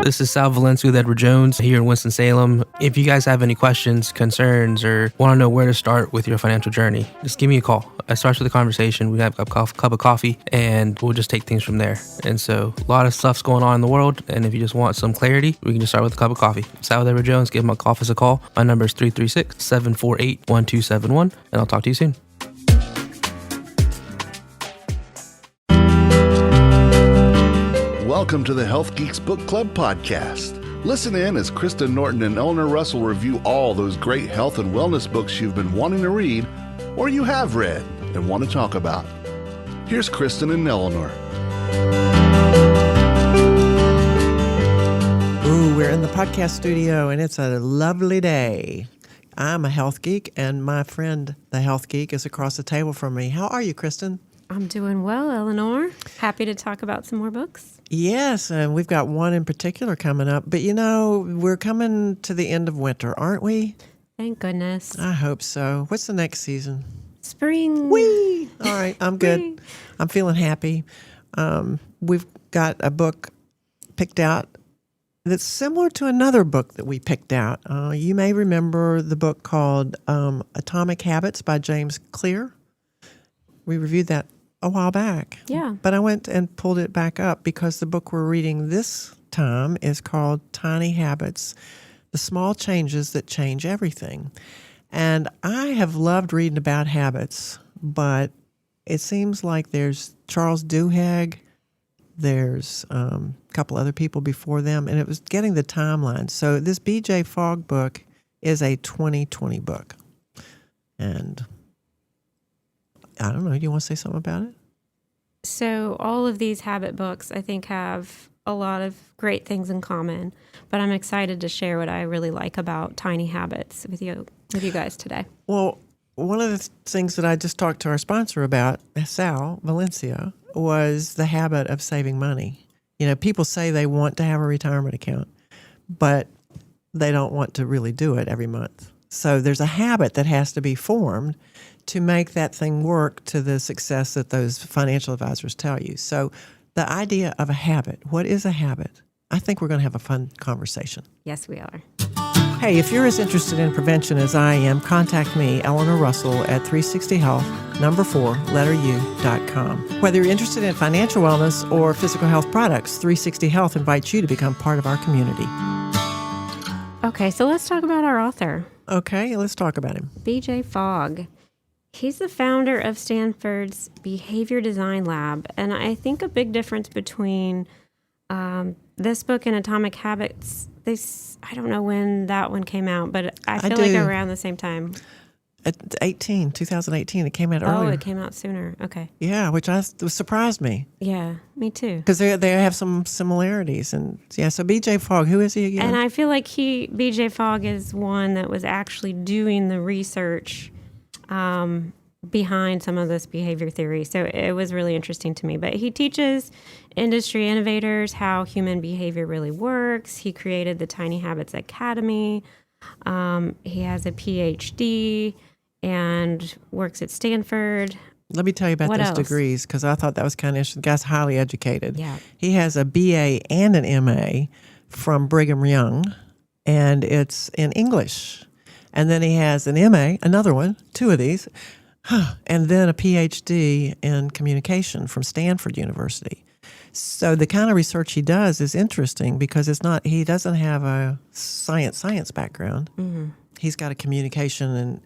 This is Sal Valencia with Edward Jones here in Winston-Salem. If you guys have any questions, concerns, or want to know where to start with your financial journey, just give me a call. I start with a conversation. We have a cup of coffee, and we'll just take things from there. And so a lot of stuff's going on in the world, and if you just want some clarity, we can just start with a cup of coffee. Sal with Edward Jones, give my office a call. My number is 336-748-1271, and I'll talk to you soon. Welcome to the Health Geeks Book Club podcast. Listen in as Kristen Norton and Eleanor Russell review all those great health and wellness books you've been wanting to read or you have read and want to talk about. Here's Kristen and Eleanor. Ooh, we're in the podcast studio and it's a lovely day. I'm a health geek and my friend, the health geek, is across the table from me. How are you, Kristen? I'm doing well, Eleanor. Happy to talk about some more books. Yes, and we've got one in particular coming up. But you know, we're coming to the end of winter, aren't we? Thank goodness. I hope so. What's the next season? Spring. Whee! All right, I'm good. Whee! I'm feeling happy. We've got a book picked out that's similar to another book that we picked out. You may remember the book called Atomic Habits by James Clear. We reviewed that a while back. Yeah. But I went and pulled it back up because the book we're reading this time is called Tiny Habits, The Small Changes That Change Everything. And I have loved reading about habits, but it seems like there's Charles Duhigg, there's a couple other people before them, and it was getting the timeline. So this B.J. Fogg book is a 2020 book. And I don't know. Do you want to say something about it? So all of these habit books, I think, have a lot of great things in common. But I'm excited to share what I really like about Tiny Habits with you guys today. Well, one of the things that I just talked to our sponsor about, Sal Valencia, was the habit of saving money. You know, people say they want to have a retirement account, but they don't want to really do it every month. So there's a habit that has to be formed to make that thing work to the success that those financial advisors tell you. So the idea of a habit, what is a habit? I think we're going to have a fun conversation. Yes, we are. Hey, if you're as interested in prevention as I am, contact me, Eleanor Russell, at 360health, number 4, letter U.com. Whether you're interested in financial wellness or physical health products, 360 Health invites you to become part of our community. Okay, so let's talk about our author. Okay, let's talk about him. B.J. Fogg. He's the founder of Stanford's Behavior Design Lab, and I think a big difference between this book and Atomic Habits, I don't know when that one came out, but I feel like around the same time. 2018. It came out earlier. Oh, it came out sooner. Okay. Yeah, which surprised me. Yeah, me too. Because they have some similarities. And yeah, so B.J. Fogg, who is he again? And I feel like B.J. Fogg is one that was actually doing the research behind some of this behavior theory. So it was really interesting to me. But he teaches industry innovators how human behavior really works. He created the Tiny Habits Academy. He has a PhD and works at Stanford. Let me tell you about What those else? degrees, because I thought that was kind of interesting. The guy's highly educated. Yeah. He has a BA and an MA from Brigham Young, and it's in English. And then he has an MA, another one, 2 of these, and then a PhD in communication from Stanford University. So the kind of research he does is interesting because he doesn't have a science background. Mm-hmm. He's got a communication and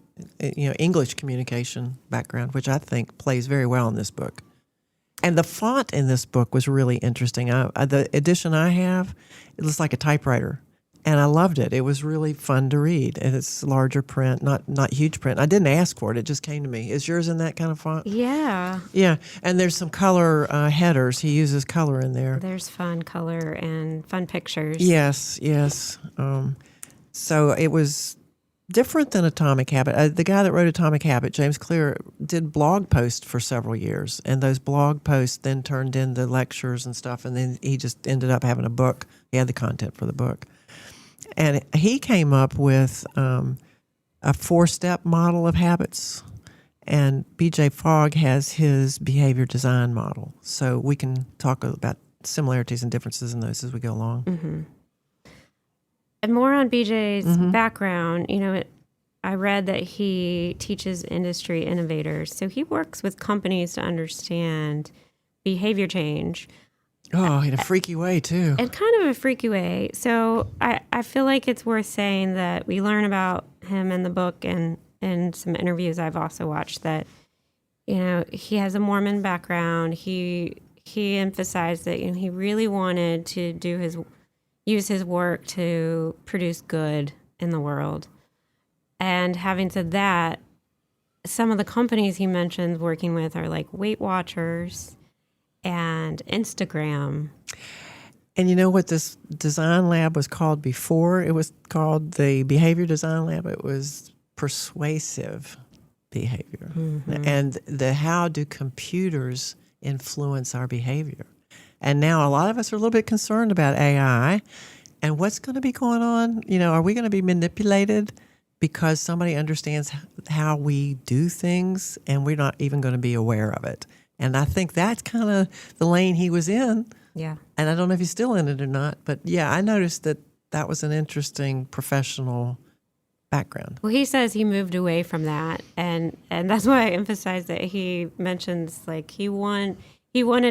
English communication background, which I think plays very well in this book. And the font in this book was really interesting. The edition I have, it looks like a typewriter. And I loved it. It was really fun to read. And it's larger print, not huge print. I didn't ask for it. It just came to me. Is yours in that kind of font? Yeah. Yeah. And there's some color headers. He uses color in there. There's fun color and fun pictures. Yes. So it was different than Atomic Habit. The guy that wrote Atomic Habit, James Clear, did blog posts for several years. And those blog posts then turned into lectures and stuff. And then he just ended up having a book. He had the content for the book. And he came up with a 4-step model of habits. And B.J. Fogg has his behavior design model. So we can talk about similarities and differences in those as we go along. And more on BJ's background, I read that he teaches industry innovators. So he works with companies to understand behavior change. Oh, in a freaky way, too. In kind of a freaky way. So I feel like it's worth saying that we learn about him in the book and in some interviews I've also watched that, he has a Mormon background. He emphasized that he really wanted to use his work to produce good in the world. And having said that, some of the companies he mentions working with are like Weight Watchers and Instagram. And you know what this design lab was called before? It was called the Behavior Design Lab. It was persuasive behavior. And how do computers influence our behavior? And now a lot of us are a little bit concerned about AI and what's going to be going on. Are we going to be manipulated because somebody understands how we do things and we're not even going to be aware of it? And I think that's kind of the lane he was in. Yeah. And I don't know if he's still in it or not, but yeah, I noticed that was an interesting professional background. Well, he says he moved away from that, and that's why I emphasize that he mentions like he wanted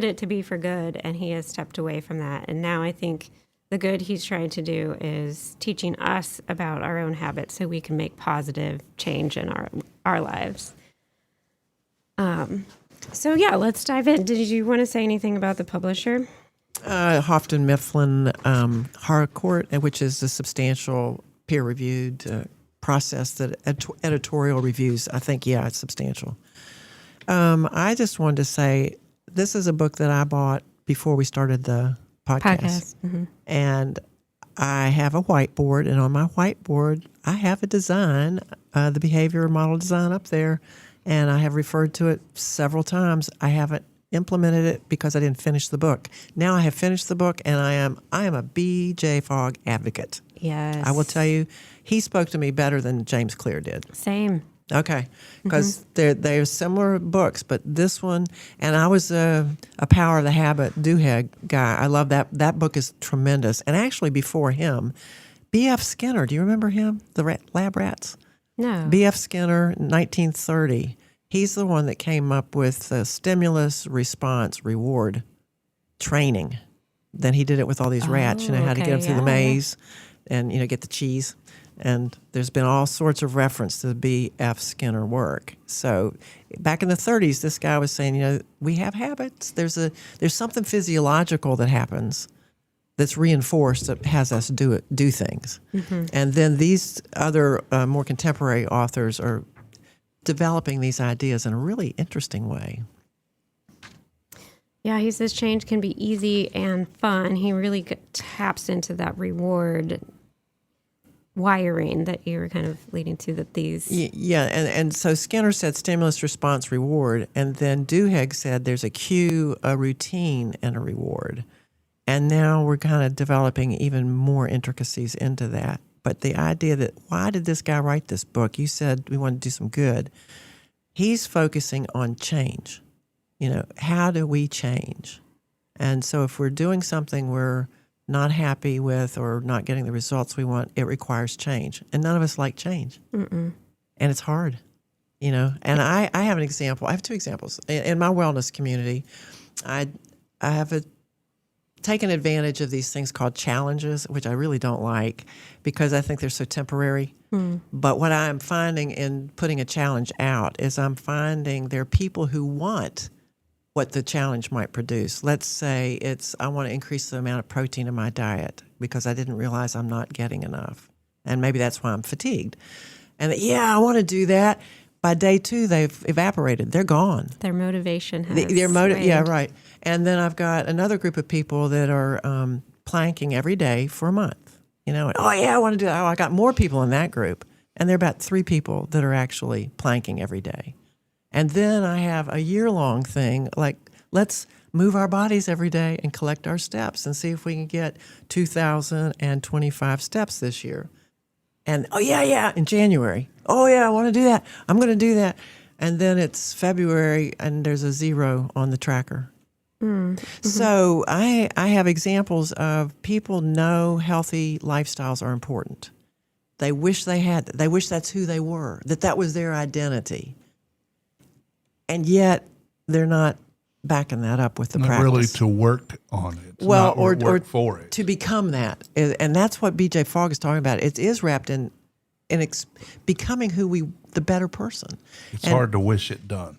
it to be for good, and he has stepped away from that. And now I think the good he's trying to do is teaching us about our own habits so we can make positive change in our lives. So yeah, let's dive in. Did you want to say anything about the publisher? Houghton Mifflin Harcourt, which is a substantial peer-reviewed process that editorial reviews. I think, yeah, it's substantial. I just wanted to say this is a book that I bought before we started the podcast. And I have a whiteboard, and on my whiteboard, I have a design, the behavior model design up there, and I have referred to it several times. I haven't implemented it because I didn't finish the book. Now I have finished the book, and I am a B.J. Fogg advocate. Yes. I will tell you, he spoke to me better than James Clear did. Same. Okay, because they're similar books, but this one, and I was a Power of the Habit Duhigg guy. I love that. That book is tremendous. And actually before him, B.F. Skinner, do you remember him? The lab rats? No. B.F. Skinner, 1930. He's the one that came up with the stimulus, response, reward training. Then he did it with all these rats, how to get them through the maze and, get the cheese. And there's been all sorts of reference to the B.F. Skinner work. So back in the 30s, this guy was saying, we have habits. There's something physiological that happens that's reinforced that has us do things. And then these other more contemporary authors are developing these ideas in a really interesting way. Yeah, he says change can be easy and fun. He really taps into that reward wiring that you were kind of leading to, that these... Yeah, and so Skinner said stimulus, response, reward, and then Duhigg said there's a cue, a routine, and a reward. And now we're kind of developing even more intricacies into that. But the idea that, why did this guy write this book? You said we want to do some good. He's focusing on change. How do we change? And so if we're doing something we're not happy with or not getting the results we want, it requires change. And none of us like change. And it's hard, And I have an example. I have two examples. In my wellness community, I have taken advantage of these things called challenges, which I really don't like because I think they're so temporary. But what I'm finding in putting a challenge out is I'm finding there are people who want what the challenge might produce. Let's say I want to increase the amount of protein in my diet because I didn't realize I'm not getting enough. And maybe that's why I'm fatigued. And I want to do that. By day 2, they've evaporated. They're gone. Their motivation has Yeah, right. And then I've got another group of people that are planking every day for a month. And, I want to do that. I got more people in that group. And there are about 3 people that are actually planking every day. And then I have a year-long thing, like let's move our bodies every day and collect our steps and see if we can get 2,025 steps this year. And, in January. I want to do that. I'm going to do that. And then it's February and there's a 0 on the tracker. So I have examples of people know healthy lifestyles are important. They wish they wish that's who they were, that was their identity. And yet they're not backing that up with the Not practice. really to work on it. Well, not work for it. To become that. And that's what B.J. Fogg is talking about. It is wrapped in becoming the better person. It's hard to wish it done.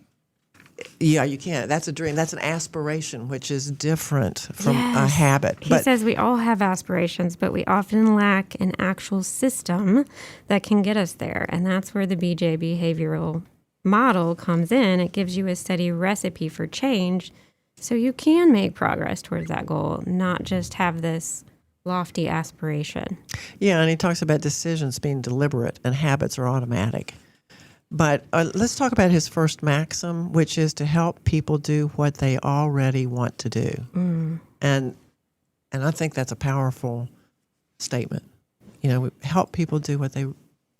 Yeah, you can't. That's a dream. That's an aspiration, which is different from a habit. He says we all have aspirations, but we often lack an actual system that can get us there. And that's where the BJ behavioral model comes in. It gives you a steady recipe for change so you can make progress towards that goal, not just have this lofty aspiration. Yeah, and he talks about decisions being deliberate and habits are automatic. But let's talk about his first maxim, which is to help people do what they already want to do. And I think that's a powerful statement. Help people do what they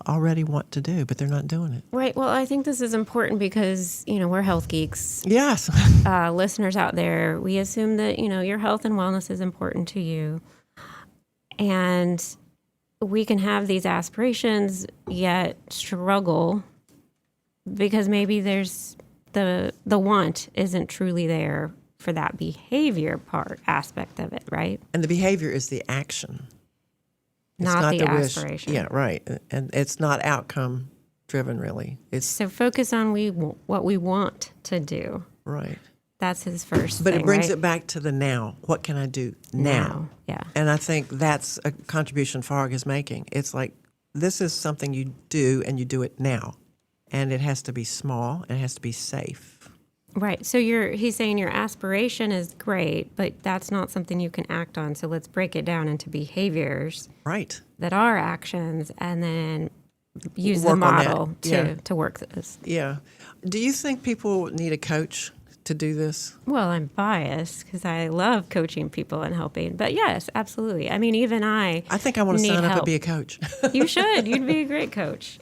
already want to do, but they're not doing it. Right. Well, I think this is important because, we're health geeks. Yes. Listeners out there, we assume that, your health and wellness is important to you. And we can have these aspirations, yet struggle because maybe there's the want isn't truly there for that behavior aspect of it, right? And the behavior is the action. It's not the wish. aspiration. Yeah, right. And it's not outcome driven, really. So focus on what we want to do. Right. That's his first But thing, it brings right? it back to the now. What can I do now? Yeah. And I think that's a contribution Fogg is making. It's like, this is something you do, and you do it now. And it has to be small, and it has to be safe. Right. So he's saying your aspiration is great, but that's not something you can act on. So let's break it down into behaviors. Right. That are actions, and then use Work the on that. model to work this. Yeah. Do you think people need a coach to do this? Well, I'm biased because I love coaching people and helping. But yes, absolutely. I mean, even I think I want to need sign up help. and be a coach. You should. You'd be a great coach.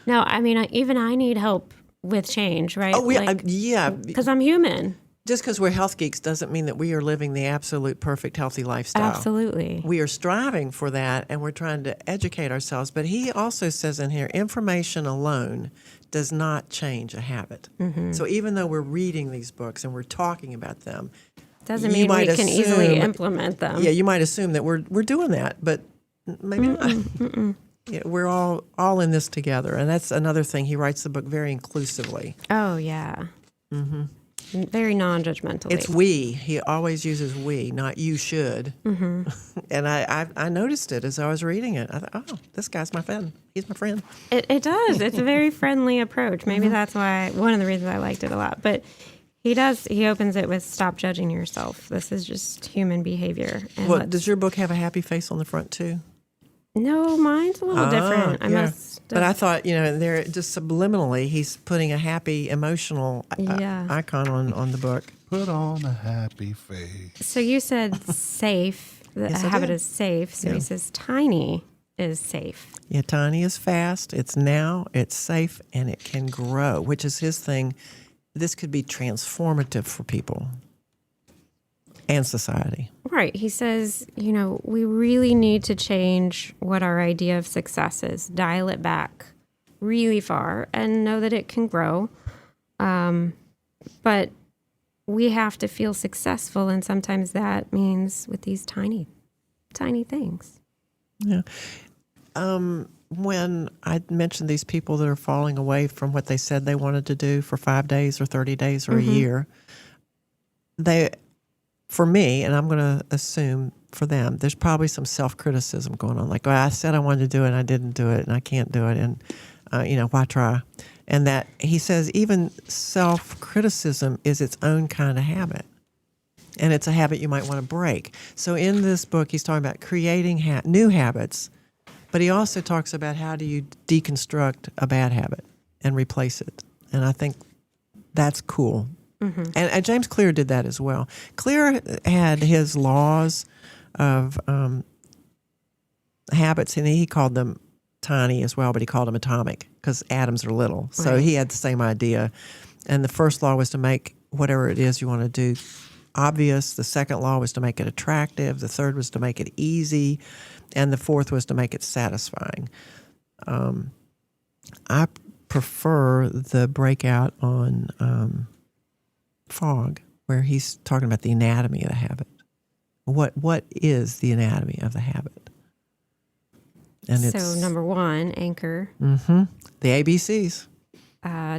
No, I mean, even I need help with change, right? Oh, yeah. Because I'm human. Just because we're health geeks doesn't mean that we are living the absolute perfect healthy lifestyle. Absolutely. We are striving for that, and we're trying to educate ourselves. But he also says in here, information alone does not change a habit. So even though we're reading these books and we're talking about them, doesn't mean we can easily implement them. Yeah, you might assume that we're doing that, but maybe not. Yeah, we're all in this together, and that's another thing. He writes the book very inclusively. Oh, yeah. Very non-judgmentally. It's we. He always uses we, not you should. And I noticed it as I was reading it. I thought, oh, this guy's my friend. He's my friend. It does. It's a very friendly approach. Maybe that's one of the reasons I liked it a lot. But he opens it with stop judging yourself. This is just human behavior. And Does your book have a happy face on the front too? No, mine's a little different. But I thought, there just subliminally, he's putting a happy, emotional icon on the book. Put on a happy face. So you said safe. The habit is safe. So he says tiny is safe. Yeah, tiny is fast. It's now. It's safe, and it can grow, which is his thing. This could be transformative for people and society. Right. He says, we really need to change what our idea of success is, dial it back really far and know that it can grow. But we have to feel successful, and sometimes that means with these tiny, tiny things. Yeah. When I mentioned these people that are falling away from what they said they wanted to do for 5 days or 30 days or a year, for me, and I'm going to assume for them, there's probably some self-criticism going on. Like, I said I wanted to do it, and I didn't do it, and I can't do it, and, why try? And that he says even self-criticism is its own kind of habit. And it's a habit you might want to break. So in this book, he's talking about creating new habits, but he also talks about how do you deconstruct a bad habit and replace it. And I think that's cool. And James Clear did that as well. Clear had his laws of habits, and he called them tiny as well, but he called them atomic because atoms are little. So he had the same idea. And the first law was to make whatever it is you want to do obvious. The second law was to make it attractive. The third was to make it easy. And the fourth was to make it satisfying. I prefer the breakout on Fogg, where he's talking about the anatomy of the habit. What is the anatomy of the habit? And so number 1, anchor. The ABCs.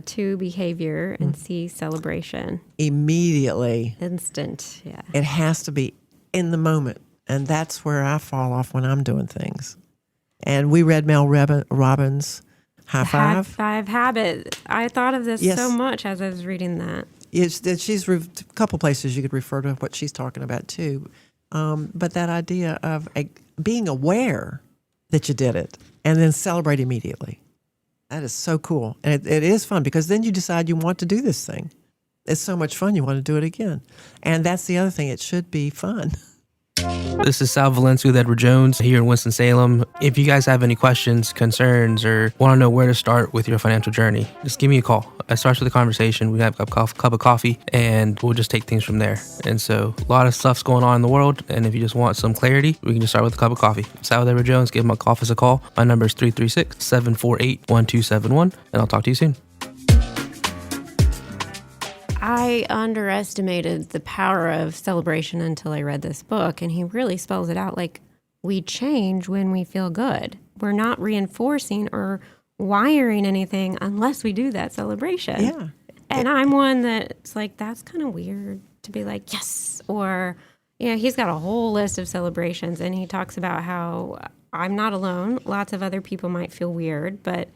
2, behavior, and C, celebration. Immediately. Instant, yeah. It has to be in the moment. And that's where I fall off when I'm doing things. And we read Mel Robbins' High Five. Five Habit. I thought of this so much as I was reading that. She's a couple places you could refer to what she's talking about too. But that idea of being aware that you did it and then celebrate immediately. That is so cool. And it is fun because then you decide you want to do this thing. It's so much fun, you want to do it again. And that's the other thing. It should be fun. This is Sal Valencia with Edward Jones here in Winston-Salem. If you guys have any questions, concerns, or want to know where to start with your financial journey, just give me a call. It starts with a conversation. We have a cup of coffee, and we'll just take things from there. And so a lot of stuff's going on in the world, and if you just want some clarity, we can just start with a cup of coffee. Sal with Edward Jones. Give my office a call. My number is 336-748-1271, and I'll talk to you soon. I underestimated the power of celebration until I read this book, and he really spells it out like we change when we feel good. We're not reinforcing or wiring anything unless we do that celebration. Yeah. And I'm one that's like, that's kind of weird to be like, yes, or, he's got a whole list of celebrations, and he talks about how I'm not alone. Lots of other people might feel weird, but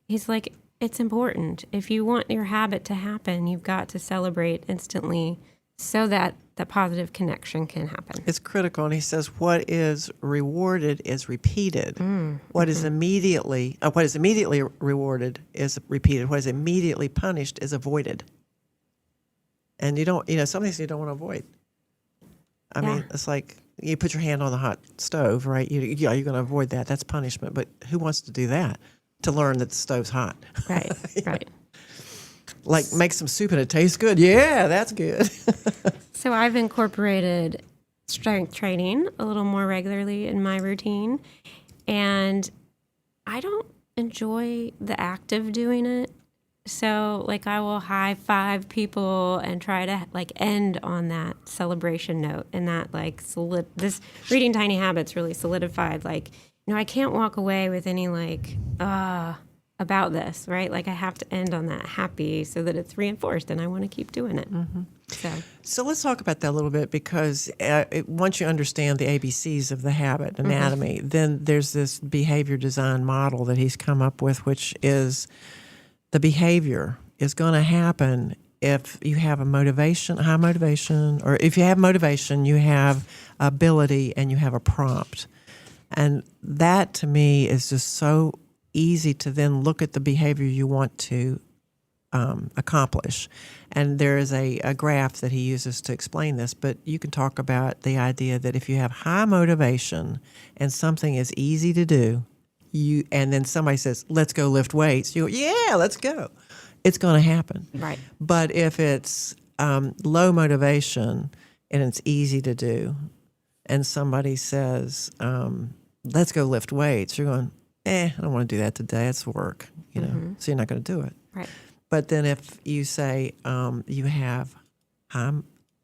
he's like, it's important. If you want your habit to happen, you've got to celebrate instantly so that the positive connection can happen. It's critical. And he says, what is rewarded is repeated. What is immediately rewarded is repeated. What is immediately punished is avoided. And you don't, some things you don't want to avoid. I mean, it's like you put your hand on the hot stove, right? You're going to avoid that. That's punishment. But who wants to do that? To learn that the stove's hot. Right, right. Like make some soup and it tastes good. Yeah, that's good. So I've incorporated strength training a little more regularly in my routine. And I don't enjoy the act of doing it. So I will high five people and try to end on that celebration note. And that this reading Tiny Habits really solidified I can't walk away with any about this, right? I have to end on that happy so that it's reinforced and I want to keep doing it. Mm-hmm. So let's talk about that a little bit because once you understand the ABCs of the habit anatomy, then there's this behavior design model that he's come up with, which is the behavior is going to happen if you have high motivation, or if you have motivation, you have ability and you have a prompt. And that, to me, is just so easy to then look at the behavior you want to accomplish. And there is a graph that he uses to explain this, but you can talk about the idea that if you have high motivation and something is easy to do, and then somebody says, let's go lift weights, you go, yeah, let's go. It's going to happen. Right. But if it's low motivation and it's easy to do, and somebody says, let's go lift weights, you're going, I don't want to do that today. It's work, so you're not going to do it. Right. But then if you say you have high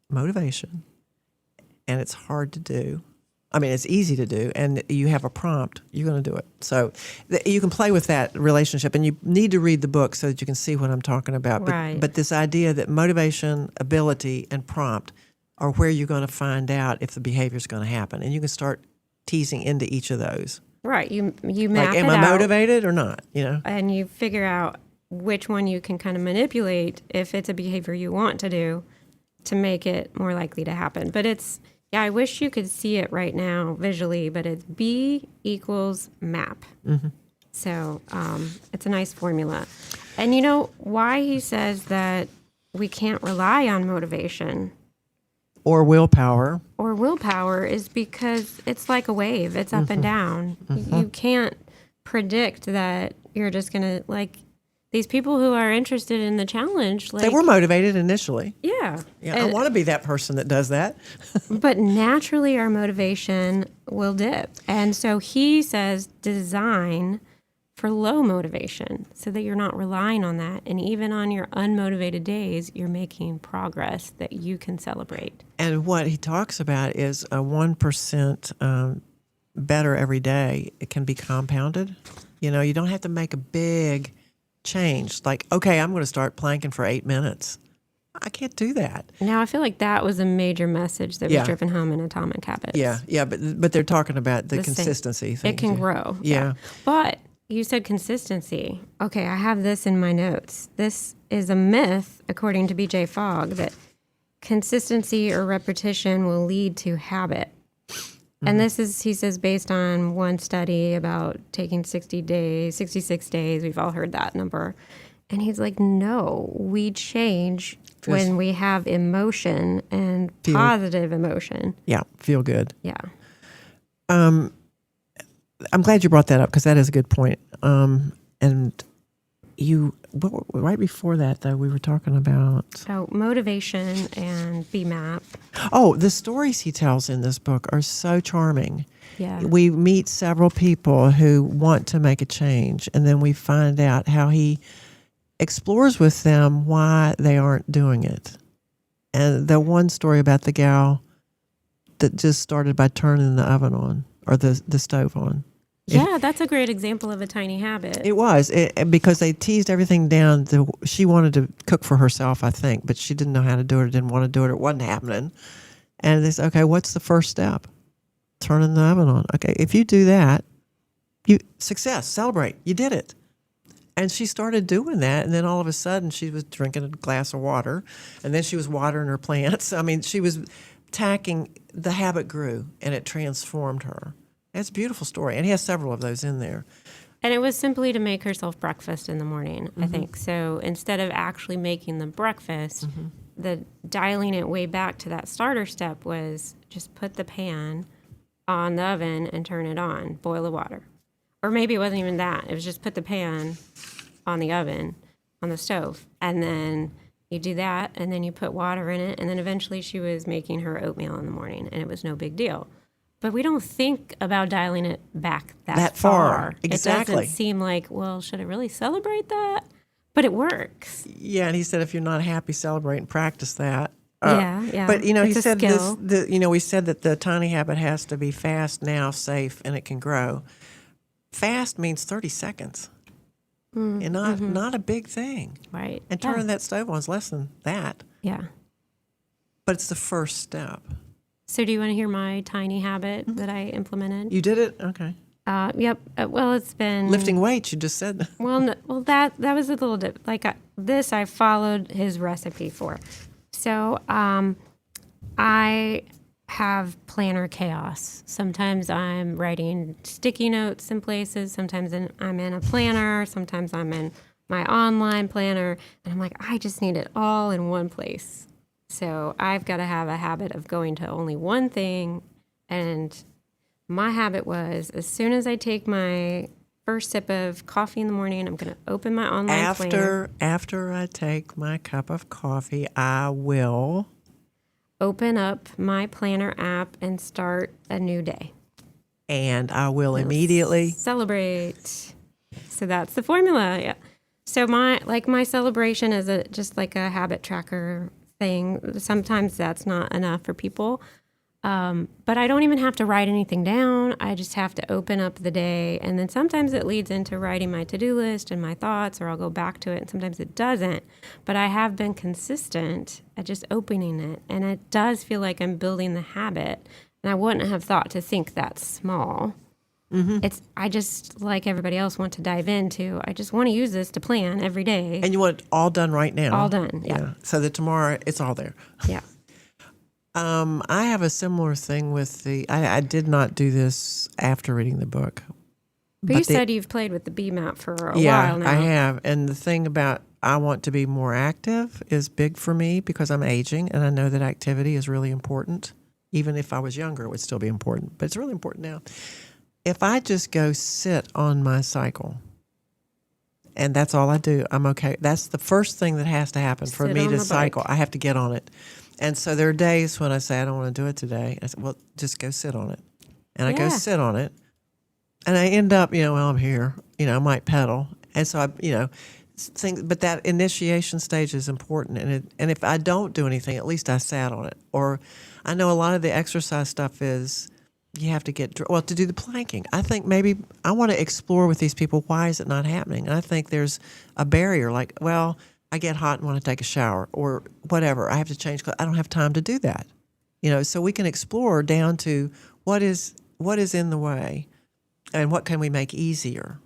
motivation and it's hard to do, it's easy to do, and you have a prompt, you're going to do it. So you can play with that relationship, and you need to read the book so that you can see what I'm talking about. Right. But this idea that motivation, ability, and prompt are where you're going to find out if the behavior is going to happen. And you can start teasing into each of those. Right. You map it out. Am I motivated or not? And you figure out which one you can kind of manipulate if it's a behavior you want to do to make it more likely to happen. But I wish you could see it right now visually, but it's B equals map. Mm-hmm. So it's a nice formula. And why he says that we can't rely on motivation or willpower is because it's like a wave. It's up and down. You can't predict that you're just going to these people who are interested in the challenge, like, They were motivated initially. yeah. Yeah, I want to be that person that does that. But naturally, our motivation will dip. And so he says design for low motivation so that you're not relying on that. And even on your unmotivated days, you're making progress that you can celebrate. And what he talks about is a 1% better every day. It can be compounded. You know, you don't have to make a big change. Like, okay, I'm going to start planking for 8 minutes. I can't do that. Now, I feel like that was a major message that was driven home in Atomic Habits. Yeah, but they're talking about the consistency thing. It can grow. Yeah. But you said consistency. Okay, I have this in my notes. This is a myth, according to B.J. Fogg, that consistency or repetition will lead to habit. And this is, he says, based on one study about taking 66 days. We've all heard that number. And he's like, no, we change when we have emotion and positive emotion. Yeah, feel good. Yeah. I'm glad you brought that up because that is a good point. And right before that, though, we were talking about... So motivation and BMAP. Oh, the stories he tells in this book are so charming. Yeah. We meet several people who want to make a change, and then we find out how he explores with them why they aren't doing it. And the one story about the gal that just started by turning the oven on, or the stove on. Yeah, that's a great example of a tiny habit. It was because they teased everything down. She wanted to cook for herself, I think, but she didn't know how to do it or didn't want to do it. It wasn't happening. And they said, okay, what's the first step? Turning the oven on. Okay, if you do that, success, celebrate. You did it. And she started doing that, and then all of a sudden she was drinking a glass of water, and then she was watering her plants. I mean, she was the habit grew, and it transformed her. It's a beautiful story, and he has several of those in there. And it was simply to make herself breakfast in the morning, I think. So instead of actually making the breakfast, the dialing it way back to that starter step was just put the pan on the oven and turn it on, boil the water. Or maybe it wasn't even that. It was just put the pan on the oven, on the stove, and then you do that, and then you put water in it, and then eventually she was making her oatmeal in the morning, and it was no big deal. But we don't think about dialing it back that far. Exactly. It doesn't seem like, well, should I really celebrate that? But it works. Yeah, and he said if you're not happy, celebrate and practice that. Yeah. But, he It's a said skill. we said that the tiny habit has to be fast now, safe, and it can grow. Fast means 30 seconds. And not a big thing. Right. And turning that stove on is less than that. Yeah. But it's the first step. So do you want to hear my tiny habit that I implemented? You did it? Okay. Yep. Well, it's been... Lifting weights, you just said. That was a little bit... This I followed his recipe for. So I have planner chaos. Sometimes I'm writing sticky notes in places. Sometimes I'm in a planner. Sometimes I'm in my online planner. And I'm like, I just need it all in one place. So I've got to have a habit of going to only one thing. And my habit was, as soon as I take my first sip of coffee in the morning, I'm going to open my online planner. After I take my cup of coffee, I will open up my planner app and start a new day. And I will immediately celebrate. So that's the formula. Yeah. So my celebration is just like a habit tracker thing. Sometimes that's not enough for people. But I don't even have to write anything down. I just have to open up the day. And then sometimes it leads into writing my to-do list and my thoughts, or I'll go back to it, and sometimes it doesn't. But I have been consistent at just opening it. And it does feel like I'm building the habit. And I wouldn't have thought to think that small. I just, like everybody else, want to dive into. I just want to use this to plan every day. And you want it all done right now. All done, yeah. So that tomorrow it's all there. Yeah. I have a similar thing with I did not do this after reading the book. But you said you've played with the BMAP for a while now. Yeah, I have. And the thing about I want to be more active is big for me because I'm aging, and I know that activity is really important. Even if I was younger, it would still be important. But it's really important now. If I just go sit on my cycle and that's all I do. I'm okay. That's the first thing that has to happen for Sit me on to the cycle. bike. I have to get on it. And so there are days when I say, I don't want to do it today. I say, well, just go sit on it. And I go Yeah. sit on it. And I end up, well, I'm here. I might pedal. And so but that initiation stage is important. And if I don't do anything, at least I sat on it. Or I know a lot of the exercise stuff is you have to to do the planking. I think maybe I want to explore with these people, why is it not happening? And I think there's a barrier like, well, I get hot and want to take a shower or whatever. I have to change clothes. I don't have time to do that. So we can explore down to what is in the way and what can we make easier?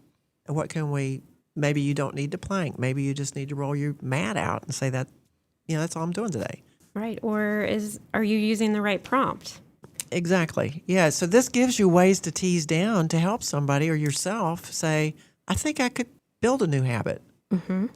And what can maybe you don't need to plank. Maybe you just need to roll your mat out and say that, that's all I'm doing today. Right. Or are you using the right prompt? Exactly. Yeah. So this gives you ways to tease down to help somebody or yourself say, I think I could build a new habit. Mm-hmm.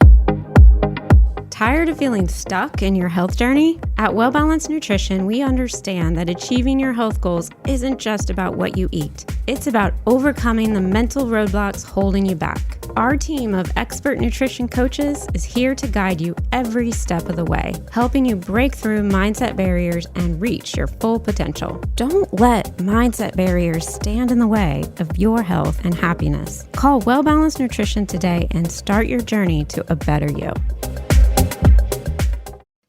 Tired of feeling stuck in your health journey? At Well Balanced Nutrition, we understand that achieving your health goals isn't just about what you eat. It's about overcoming the mental roadblocks holding you back. Our team of expert nutrition coaches is here to guide you every step of the way, helping you break through mindset barriers and reach your full potential. Don't let mindset barriers stand in the way of your health and happiness. Call Well Balanced Nutrition today and start your journey to a better you.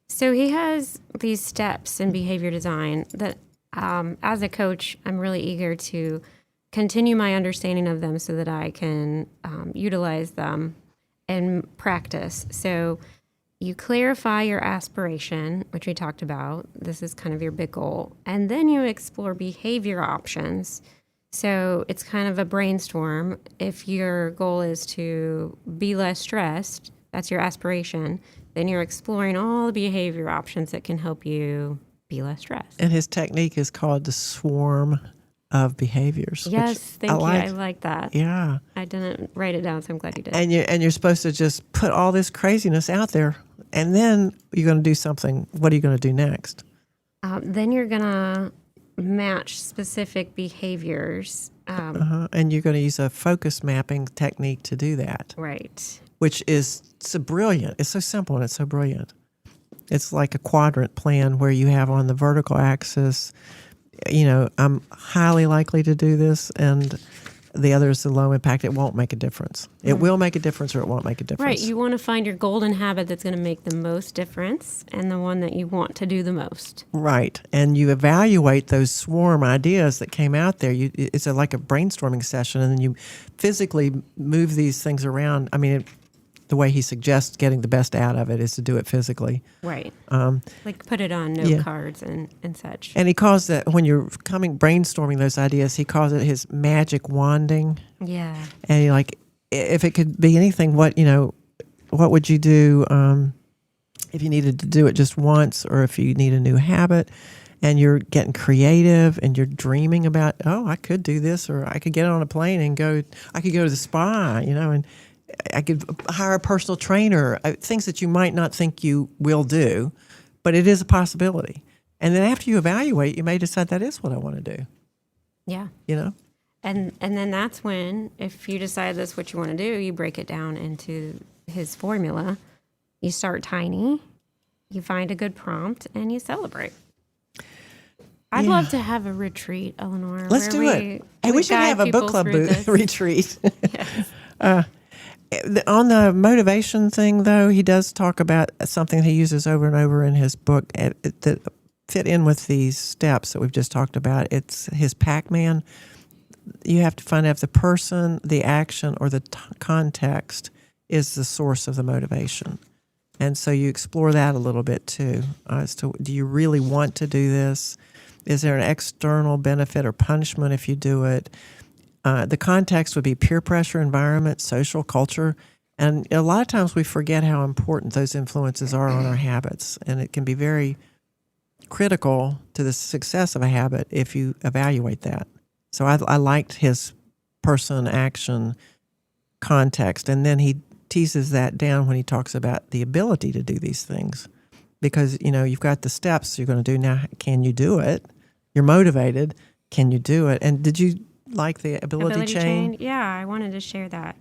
So he has these steps in behavior design that, as a coach, I'm really eager to continue my understanding of them so that I can utilize them in practice. So you clarify your aspiration, which we talked about. This is kind of your big goal. And then you explore behavior options. So it's kind of a brainstorm. If your goal is to be less stressed, that's your aspiration, then you're exploring all the behavior options that can help you be less stressed. And his technique is called the swarm of behaviors. Yes, thank you. I like that. Yeah. I didn't write it down, so I'm glad you did. And you're supposed to just put all this craziness out there, and then you're going to do something. What are you going to do next? Then you're going to match specific behaviors. And you're going to use a focus mapping technique to do that. Right. Which is so brilliant. It's so simple and it's so brilliant. It's like a quadrant plan where you have on the vertical axis, I'm highly likely to do this, and the other is the low impact. It won't make a difference. It will make a difference or it won't make a difference. Right. You want to find your golden habit that's going to make the most difference and the one that you want to do the most. Right. And you evaluate those swarm ideas that came out there. It's like a brainstorming session, and then you physically move these things around. I mean, the way he suggests getting the best out of it is to do it physically. Right. Like put it on note cards and such. And he calls that, when you're brainstorming those ideas, he calls it his magic wanding. Yeah. And if it could be anything, what would you do if you needed to do it just once, or if you need a new habit and you're getting creative and you're dreaming about, I could do this, or I could get on a plane and I could go to the spa, and I could hire a personal trainer, things that you might not think you will do, but it is a possibility. And then after you evaluate, you may decide that is what I want to do. Yeah. And then that's when, if you decide that's what you want to do, you break it down into his formula. You start tiny, you find a good prompt, and you celebrate. I'd love to have a retreat, Eleanor. Let's do it. Hey, we should have a book club retreat. Yes. On the motivation thing, though, he does talk about something he uses over and over in his book that fit in with these steps that we've just talked about. It's his Pac-Man. You have to find out if the person, the action, or the context is the source of the motivation. And so you explore that a little bit, too, as to, do you really want to do this? Is there an external benefit or punishment if you do it? The context would be peer pressure, environment, social, culture. And a lot of times we forget how important those influences are on our habits. And it can be very critical to the success of a habit if you evaluate that. So I liked his person, action, context. And then he teases that down when he talks about the ability to do these things. Because, you've got the steps you're going to do. Now, can you do it? You're motivated. Can you do it? And did you like the ability chain? Yeah, I wanted to share that.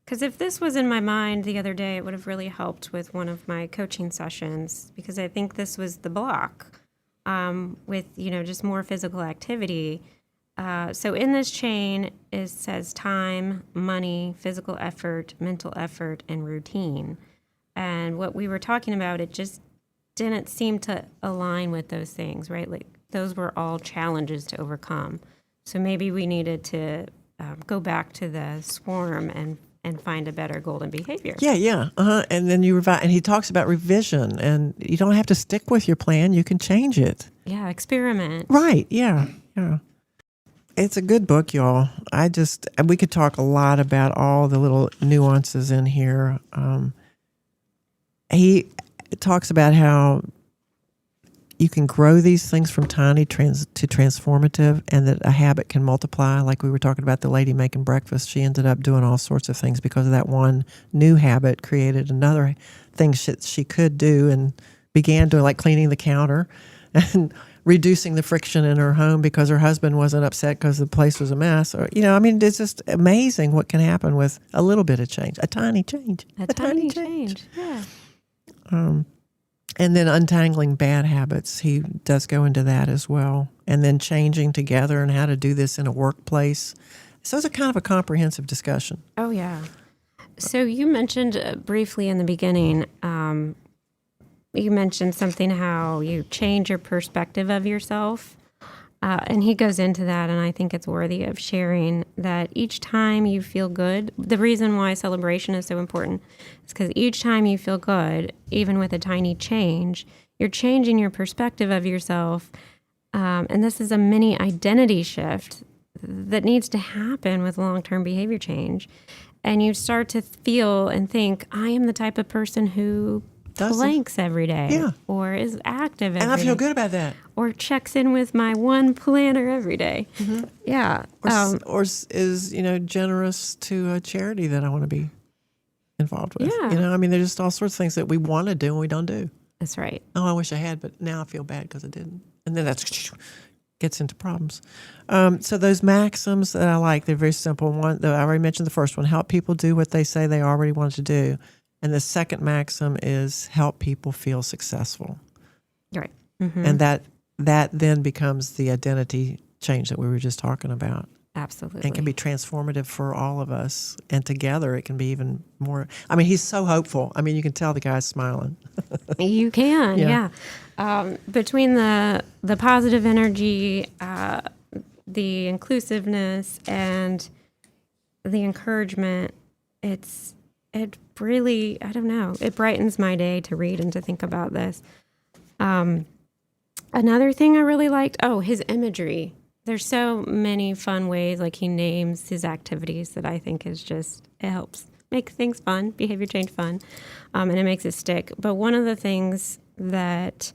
Because if this was in my mind the other day, it would have really helped with one of my coaching sessions, because I think this was the block with, just more physical activity. So in this chain, it says time, money, physical effort, mental effort, and routine. And what we were talking about, it just didn't seem to align with those things, right? Like those were all challenges to overcome. So maybe we needed to go back to the swarm and find a better golden behavior. Yeah. And then you revise, and he talks about revision, and you don't have to stick with your plan. You can change it. Yeah, experiment. Right. Yeah. It's a good book, y'all. We could talk a lot about all the little nuances in here. He talks about how you can grow these things from tiny to transformative, and that a habit can multiply. Like we were talking about the lady making breakfast. She ended up doing all sorts of things because of that one new habit created another thing she could do, and began doing, like cleaning the counter and reducing the friction in her home because her husband wasn't upset because the place was a mess. Or, it's just amazing what can happen with a little bit of change, a tiny change. A tiny change. Yeah. And then untangling bad habits, he does go into that as well. And then changing together and how to do this in a workplace. So it's a kind of a comprehensive discussion. Oh, yeah. So you mentioned briefly in the beginning, you mentioned something how you change your perspective of yourself. And he goes into that, and I think it's worthy of sharing that each time you feel good, the reason why celebration is so important is because each time you feel good, even with a tiny change, you're changing your perspective of yourself. And this is a mini identity shift that needs to happen with long-term behavior change. And you start to feel and think, I am the type of person who blanks every day, or is active every day. And I feel good about that. Or checks in with my one planner every day. Mm-hmm. Yeah. Or is generous to a charity that I want to be involved with. Yeah. There's just all sorts of things that we want to do and we don't do. That's right. Oh, I wish I had, but now I feel bad because I didn't. And then that gets into problems. So those maxims that I like, they're very simple. One, I already mentioned the first one, help people do what they say they already want to do. And the second maxim is help people feel successful. Right. Mm-hmm. And that then becomes the identity change that we were just talking about. Absolutely. And can be transformative for all of us. And together it can be even more. He's so hopeful. You can tell the guy's smiling. You can, yeah. Between the positive energy, the inclusiveness, and the encouragement, it really, I don't know, it brightens my day to read and to think about this. Another thing I really liked, his imagery. There's so many fun ways, like he names his activities, that I think is just, it helps make things fun, behavior change fun, and it makes it stick. But one of the things that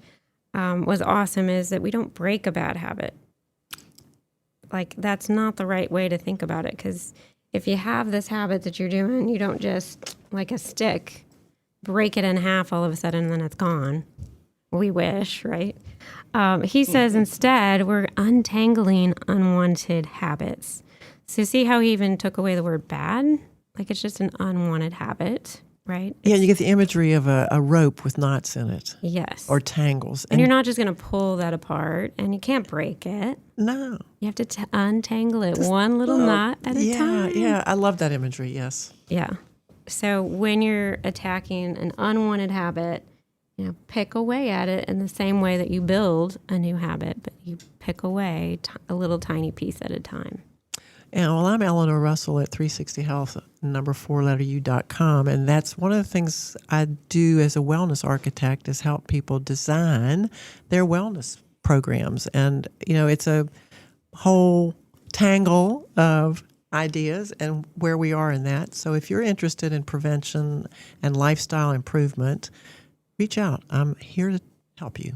was awesome is that we don't break a bad habit. Like, that's not the right way to think about it, because if you have this habit that you're doing, you don't just, like a stick, break it in half all of a sudden and then it's gone. We wish, right? He says instead, we're untangling unwanted habits. So see how he even took away the word bad? Like it's just an unwanted habit, right? Yeah, you get the imagery of a rope with knots in it. Yes. Or tangles. And you're not just going to pull that apart, and you can't break it. No. You have to untangle it one little knot at a time. Yeah, I love that imagery, yes. Yeah. So when you're attacking an unwanted habit, pick away at it in the same way that you build a new habit, but you pick away a little tiny piece at a time. Yeah, well, I'm Eleanor Russell at 360 Health, number 4letteru.com, and that's one of the things I do as a wellness architect is help people design their wellness programs. And, it's a whole tangle of ideas and where we are in that. So if you're interested in prevention and lifestyle improvement, reach out. I'm here to help you.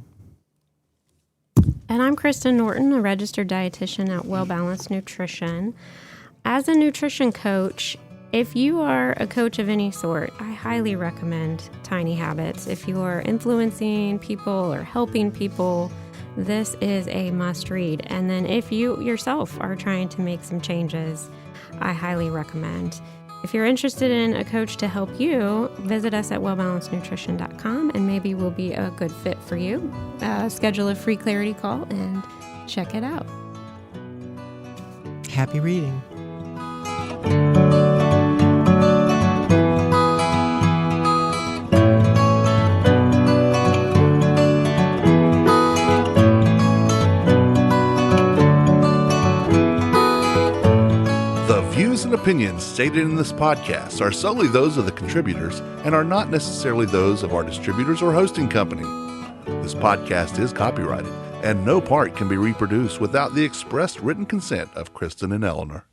And I'm Kristen Norton, a registered dietitian at Well Balanced Nutrition. As a nutrition coach, if you are a coach of any sort, I highly recommend Tiny Habits. If you are influencing people or helping people, this is a must read. And then if you yourself are trying to make some changes, I highly recommend. If you're interested in a coach to help you, visit us at wellbalancednutrition.com and maybe we'll be a good fit for you. Schedule a free clarity call and check it out. Happy reading. The views and opinions stated in this podcast are solely those of the contributors and are not necessarily those of our distributors or hosting company. This podcast is copyrighted, and no part can be reproduced without the expressed written consent of Kristen and Eleanor.